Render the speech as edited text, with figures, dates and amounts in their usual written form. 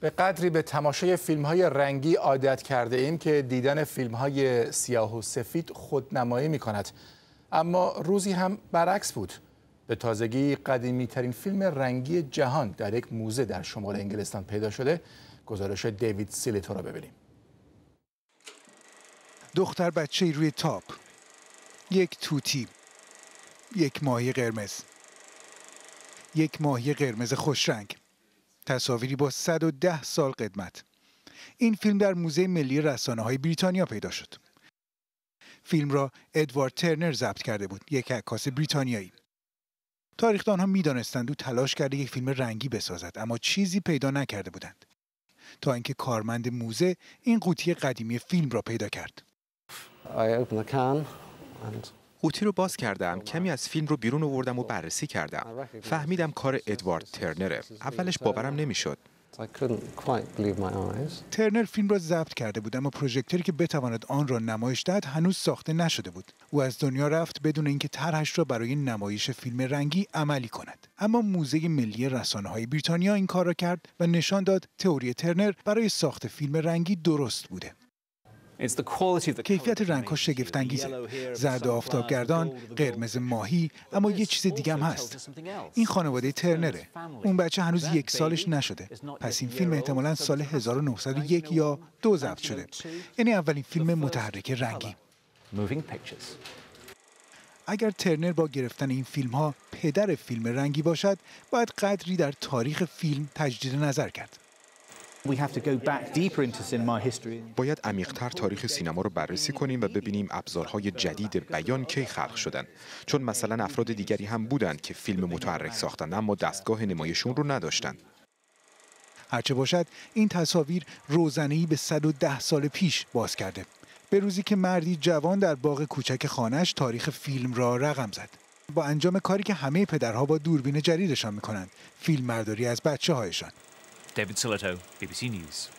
به قدری به تماشای فیلم‌های رنگی عادت کرده ایم که دیدن فیلم‌های سیاه و سفید خودنمایی می‌کند. اما روزی هم برعکس بود. به تازگی قدیمی‌ترین فیلم رنگی جهان در یک موزه در شمال انگلستان پیدا شده. گزارش دیوید سیلتو را ببینیم. دختر بچه‌ای روی تاپ، یک توتی، یک ماهی قرمز، یک ماهی قرمز خوشرنگ. تصاویری با 110 سال قدمت. این فیلم در موزه ملی رسانه‌های بریتانیا پیدا شد. فیلم را ادوارد ترنر ضبط کرده بود، یک عکاس بریتانیایی. تاریخ‌دان‌ها می‌دانستند او تلاش کرده یک فیلم رنگی بسازد، اما چیزی پیدا نکرده بودند. تا اینکه کارمند موزه این قوطی قدیمی فیلم را پیدا کرد. قوطی رو باز کردم، کمی از فیلم رو بیرون آوردم و بررسی کردم. فهمیدم کار ادوارد ترنره. اولش باورم نمیشد. ترنر فیلم را ضبط کرده بود، اما پروژکتوری که بتواند آن را نمایش دهد هنوز ساخته نشده بود. او از دنیا رفت بدون اینکه طرحش را برای نمایش فیلم رنگی عملی کند. اما موزه ملی رسانه‌های بریتانیا این کار را کرد و نشان داد تئوری ترنر برای ساخت فیلم رنگی درست بوده. کیفیت رنگ‌ها شگفت‌انگیزه. زرد آفتابگردان، قرمز ماهی، اما یه چیز دیگه هم هست. این خانواده ترنره. اون بچه هنوز 1 سالش نشده. پس این فیلم احتمالاً سال 1901 یا 2 ضبط شده. یعنی اولین فیلم متحرک رنگی. اگر ترنر با گرفتن این فیلم‌ها پدر فیلم رنگی باشد، باید قدری در تاریخ فیلم تجدید نظر کرد. باید عمیق‌تر تاریخ سینما رو بررسی کنیم و ببینیم ابزارهای جدید بیان کی خلق شدن. چون مثلا افراد دیگری هم بودند که فیلم متحرک ساختند اما دستگاه نمایشون رو نداشتند. هرچه باشد این تصاویر روزنه‌ای به 110 سال پیش باز کرده. به روزی که مردی جوان در باغ کوچک خانه‌اش تاریخ فیلم را رقم زد. با انجام کاری که همه پدرها با دوربین جدیدشان می‌کنند، فیلمبرداری از بچه‌هایشان. David Sillito, BBC News.